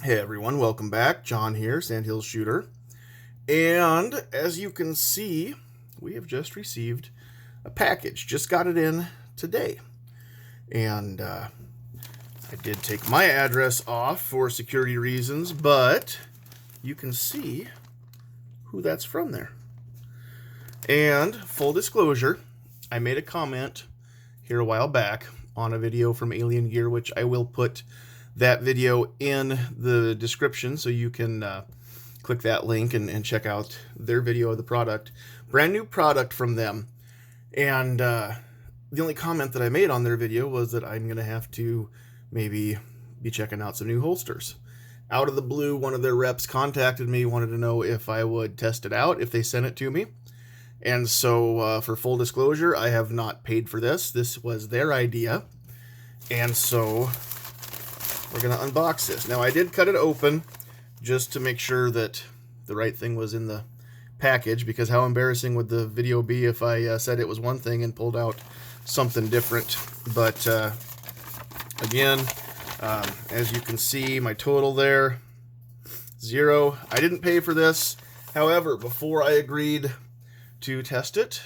Hey everyone, welcome back. John here, Sandhills Shooter. And as you can see, we have just received a package. Just got it in today. And I did take my address off for security reasons, but you can see who that's from there. And full disclosure, I made a comment here a while back on a video from Alien Gear, which I will put that video in the description so you can click that link and check out their video of the product. Brand new product from them. And the only comment that I made on their video was that I'm going to have to maybe be checking out some new holsters. Out of the blue, one of their reps contacted me, wanted to know if I would test it out, if they sent it to me. And so for full disclosure, I have not paid for this. This was their idea. And so we're going to unbox this. Now, I did cut it open just to make sure that the right thing was in the package, because how embarrassing would the video be if I said it was one thing and pulled out something different. But again, as you can see, my total there, $0. I didn't pay for this. However, before I agreed to test it,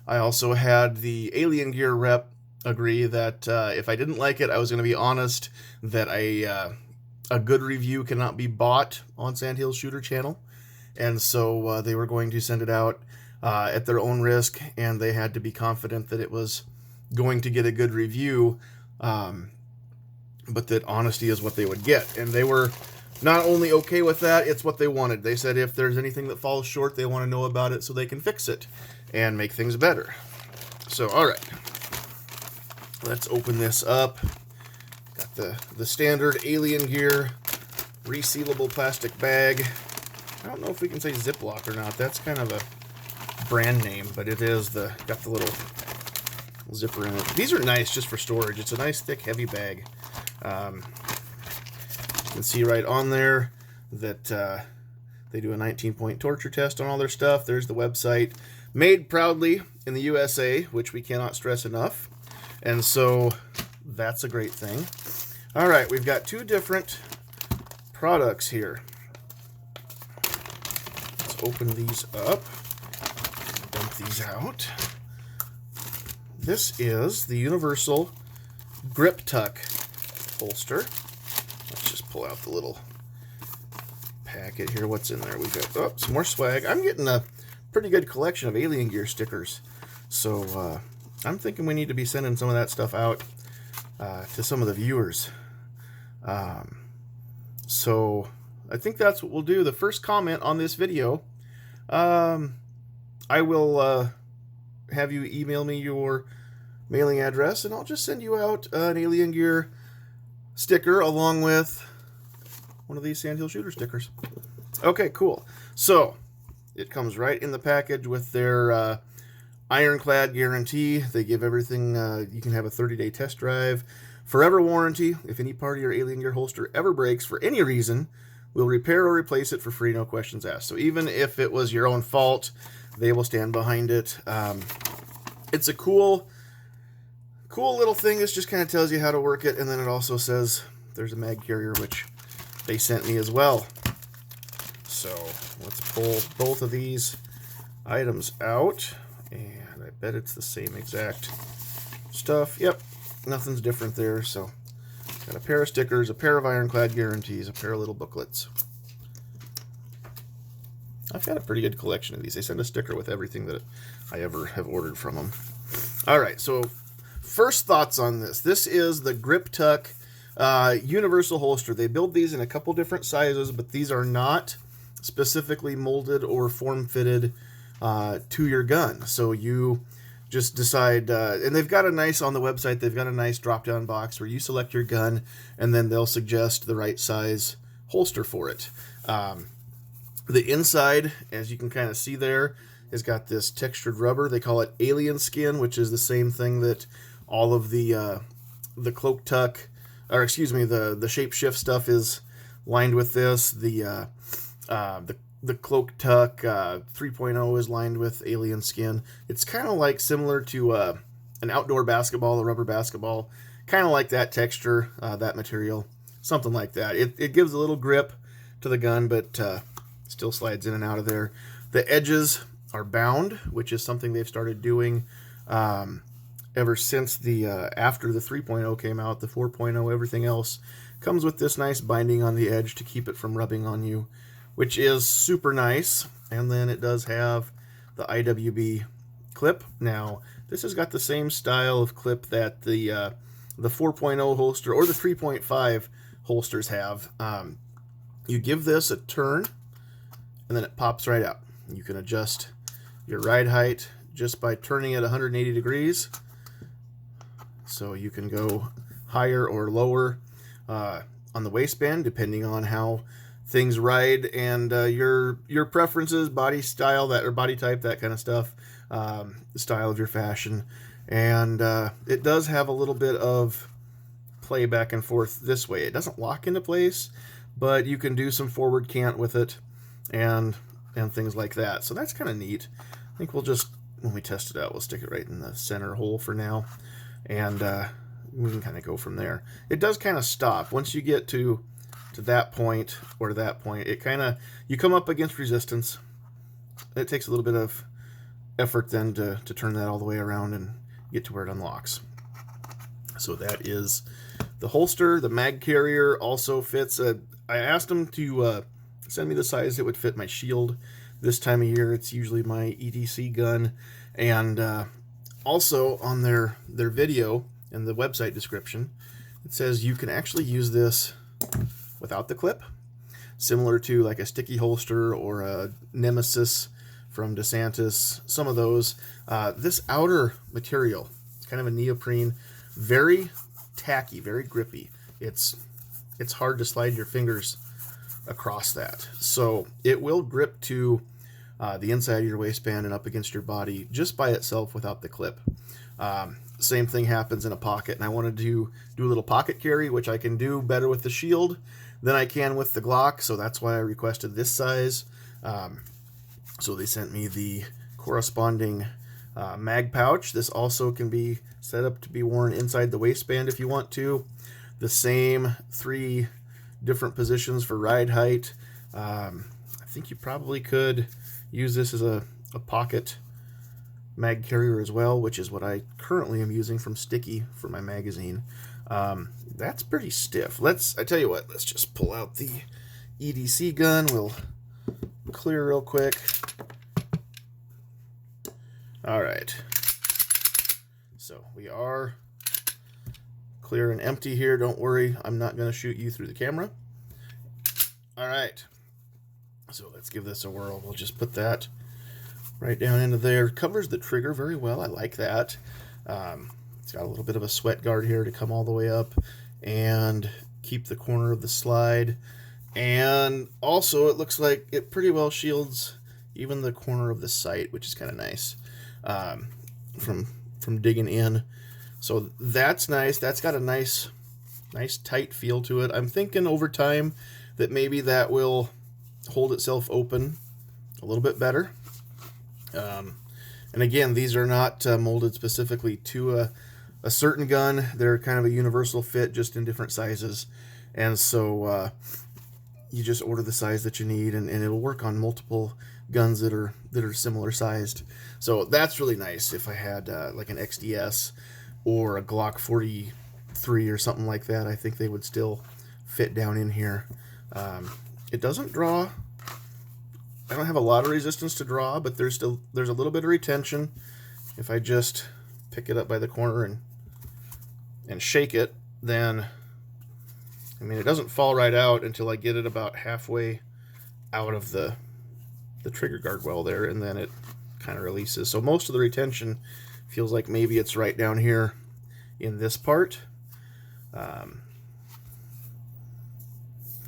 I also had the Alien Gear rep agree that if I didn't like it, I was going to be honest that a good review cannot be bought on Sandhills Shooter channel, and so they were going to send it out at their own risk, and they had to be confident that it was going to get a good review, but that honesty is what they would get. And they were not only okay with that, it's what they wanted. They said if there's anything that falls short, they want to know about it so they can fix it and make things better. So, all right. Let's open this up. Got the standard Alien Gear resealable plastic bag. I don't know if we can say Ziploc or not. That's kind of a brand name, but it is got the little zipper in it. These are nice just for storage. It's a nice thick heavy bag. You can see right on there that they do a 19-point torture test on all their stuff. There's the website. Made proudly in the USA, which we cannot stress enough. And so that's a great thing. All right, we've got two different products here. Let's open these up. Dump these out. This is the Universal Grip Tuck holster. Let's just pull out the little packet here. What's in there? We've got some more swag. I'm getting a pretty good collection of Alien Gear stickers. So I'm thinking we need to be sending some of that stuff out to some of the viewers. So I think that's what we'll do. The first comment on this video, I will have you email me your mailing address, and I'll just send you out an Alien Gear sticker along with one of these Sandhills Shooter stickers. Okay, cool. So it comes right in the package with their ironclad guarantee. They give everything. You can have a 30-day test drive, forever warranty. If any part of your Alien Gear holster ever breaks for any reason, we'll repair or replace it for free, no questions asked. So even if it was your own fault, they will stand behind it. It's a cool little thing. This just kind of tells you how to work it, and then it also says there's a mag carrier, which they sent me as well. So let's pull both of these items out. And I bet it's the same exact stuff. Yep, nothing's different there. So, got a pair of stickers, a pair of ironclad guarantees, a pair of little booklets. I've got a pretty good collection of these. They send a sticker with everything that I ever have ordered from them. All right, so first thoughts on this. This is the Grip Tuck Universal Holster. They build these in a couple different sizes, but these are not specifically molded or form-fitted to your gun. So you just decide, and they've got a nice, on the website, they've got a nice drop-down box where you select your gun, and then they'll suggest the right size holster for it. The inside, as you can kind of see there, has got this textured rubber. They call it alien skin, which is the same thing that all of the cloak tuck, or excuse me, the shape shift stuff is lined with this. The Cloak Tuck 3.0 is lined with alien skin. It's kind of like similar to an outdoor basketball, a rubber basketball, kind of like that texture, that material. something like that. It gives a little grip to the gun, but still slides in and out of there. The edges are bound, which is something they've started doing ever since the after the 3.0 came out. The 4.0, everything else comes with this nice binding on the edge to keep it from rubbing on you, which is super nice. And then it does have the IWB clip. Now, this has got the same style of clip that the 4.0 holster or the 3.5 holsters have. You give this a turn, and then it pops right out. You can adjust your ride height just by turning it 180 degrees. So you can go higher or lower on the waistband, depending on how things ride and your preferences, body style, that or body type, that kind of stuff, the style of your fashion. And it does have a little bit of play back and forth this way. It doesn't lock into place, but you can do some forward cant with it and things like that. So that's kind of neat. I think we'll just, when we test it out, we'll stick it right in the center hole for now, and we can kind of go from there. It does kind of stop once you get to that point or that point. It kind of, you come up against resistance. It takes a little bit of effort then to turn that all the way around and get to where it unlocks. So that is the holster. The mag carrier also fits. I asked them to send me the size that would fit my shield. This time of year, it's usually my EDC gun. And also on their video in the website description, it says you can actually use this without the clip, similar to like a sticky holster or a Nemesis from DeSantis, some of those. This outer material, it's kind of a neoprene, very tacky, very grippy. It's hard to slide your fingers across that. So it will grip to the inside of your waistband and up against your body just by itself without the clip. Same thing happens in a pocket, and I wanted to do a little pocket carry, which I can do better with the shield than I can with the Glock, so that's why I requested this size. So they sent me the corresponding mag pouch. This also can be set up to be worn inside the waistband if you want to. The same 3 different positions for ride height. I think you probably could use this as a pocket mag carrier as well, which is what I currently am using from Sticky for my magazine. That's pretty stiff. I tell you what, let's just pull out the EDC gun. We'll clear real quick. All right. So we are clear and empty here. Don't worry, I'm not going to shoot you through the camera. All right. So let's give this a whirl. We'll just put that right down into there. Covers the trigger very well. I like that. It's got a little bit of a sweat guard here to come all the way up and keep the corner of the slide. And also it looks like it pretty well shields even the corner of the sight, which is kind of nice from digging in. So that's nice. That's got a nice tight feel to it. I'm thinking over time that maybe that will hold itself open a little bit better. And again, these are not molded specifically to a certain gun. They're kind of a universal fit, just in different sizes. And so you just order the size that you need, and it'll work on multiple guns that are similar sized. So that's really nice. If I had like an XDS or a Glock 43 or something like that, I think they would still fit down in here. It doesn't draw. I don't have a lot of resistance to draw, but there's a little bit of retention. If I just pick it up by the corner and shake it, then I mean, it doesn't fall right out until I get it about halfway out of the trigger guard well there, and then it kind of releases. So most of the retention feels like maybe it's right down here in this part.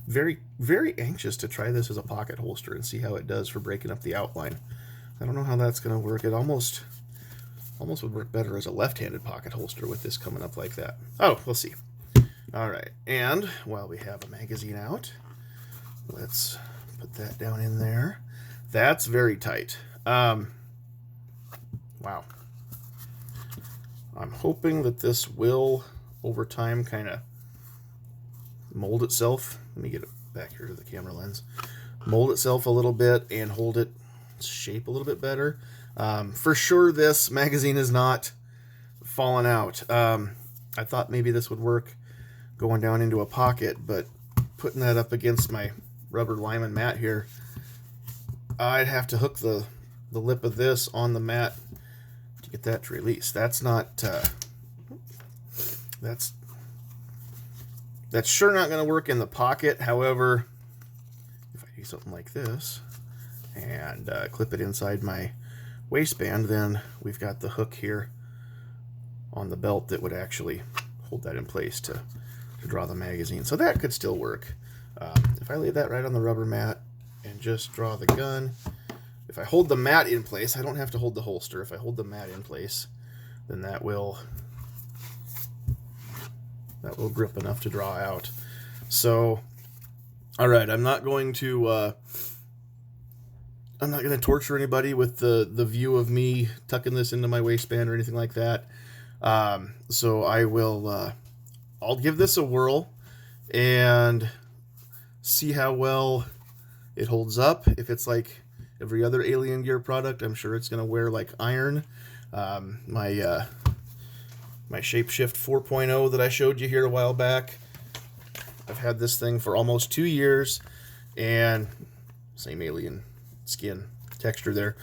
Very, very anxious to try this as a pocket holster and see how it does for breaking up the outline. I don't know how that's going to work. It almost would work better as a left-handed pocket holster with this coming up like that. Oh, we'll see. All right, and while we have a magazine out, let's put that down in there. That's very tight. Wow. I'm hoping that this will, over time, kind of mold itself. Let me get it back here to the camera lens. Mold itself a little bit and hold its shape a little bit better. For sure, this magazine is not falling out. I thought maybe this would work going down into a pocket, but putting that up against my rubber Lyman mat here, I'd have to hook the lip of this on the mat to get that to release. That's not that's sure not going to work in the pocket. However, if I do something like this and clip it inside my waistband, then we've got the hook here on the belt that would actually hold that in place to draw the magazine. So that could still work. If I lay that right on the rubber mat and just draw the gun, if I hold the mat in place, I don't have to hold the holster. If I hold the mat in place, then that will grip enough to draw out. So, all right, I'm not going to torture anybody with the view of me tucking this into my waistband or anything like that. So I will I'll give this a whirl and see how well it holds up. If it's like every other Alien Gear product, I'm sure it's going to wear like iron. My Shapeshift 4.0 that I showed you here a while back, I've had this thing for almost 2 years, and same alien skin texture there.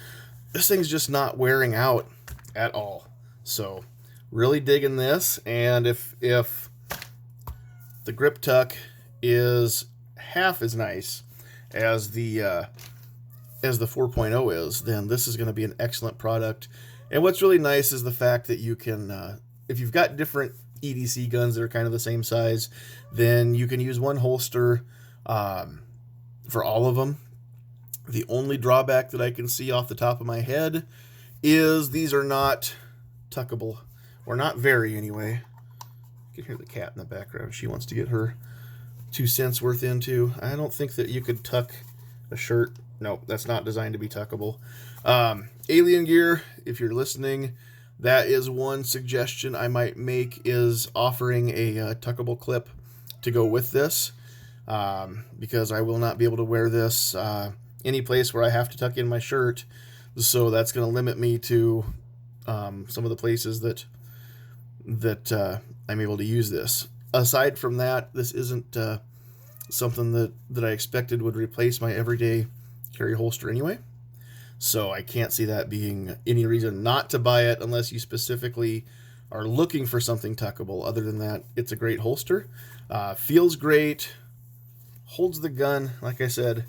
This thing's just not wearing out at all. So really digging this, and if the grip tuck is half as nice as the 4.0 is, then this is going to be an excellent product. And what's really nice is the fact that you can, if you've got different EDC guns that are kind of the same size, then you can use one holster for all of them. The only drawback that I can see off the top of my head is these are not tuckable, or not very anyway. You can hear the cat in the background. She wants to get her 2 cents worth into. I don't think that you could tuck a shirt. No, that's not designed to be tuckable. Alien Gear, if you're listening, that is one suggestion I might make, is offering a tuckable clip to go with this, because I will not be able to wear this any place where I have to tuck in my shirt. So that's going to limit me to some of the places that I'm able to use this. Aside from that, this isn't something that I expected would replace my everyday carry holster anyway. So I can't see that being any reason not to buy it unless you specifically are looking for something tuckable. Other than that, it's a great holster. Feels great. Holds the gun, like I said,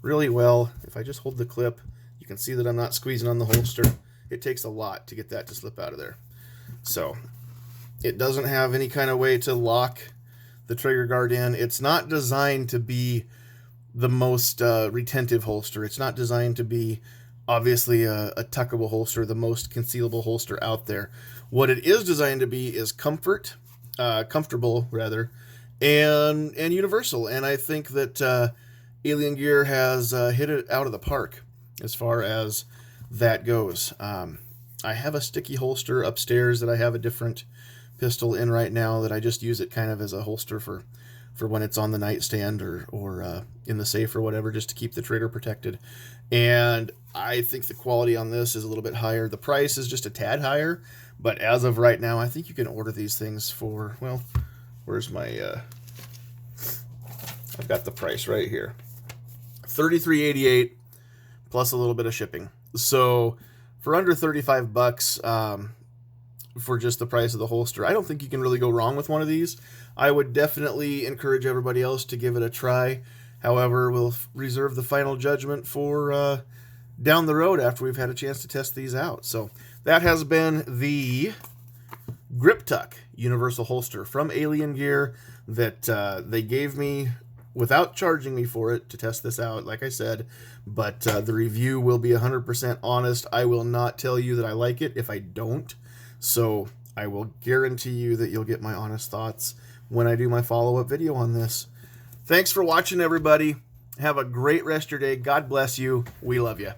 really well. If I just hold the clip, you can see that I'm not squeezing on the holster. It takes a lot to get that to slip out of there. So it doesn't have any kind of way to lock the trigger guard in. It's not designed to be the most retentive holster. It's not designed to be, obviously, a tuckable holster, the most concealable holster out there. What it is designed to be is comfortable rather, and universal. And I think that Alien Gear has hit it out of the park as far as that goes. I have a sticky holster upstairs that I have a different pistol in right now that I just use it kind of as a holster for when it's on the nightstand or in the safe or whatever, just to keep the trigger protected. And I think the quality on this is a little bit higher. The price is just a tad higher, but as of right now, I think you can order these things for, well, where's my, I've got the price right here. $33.88 plus a little bit of shipping. So for under 35 bucks, for just the price of the holster, I don't think you can really go wrong with one of these. I would definitely encourage everybody else to give it a try. However, we'll reserve the final judgment for down the road after we've had a chance to test these out. So that has been the Grip Tuck Universal Holster from Alien Gear that they gave me without charging me for it to test this out, like I said. But the review will be 100% honest. I will not tell you that I like it if I don't. So I will guarantee you that you'll get my honest thoughts when I do my follow-up video on this. Thanks for watching, everybody. Have a great rest of your day. God bless you. We love you.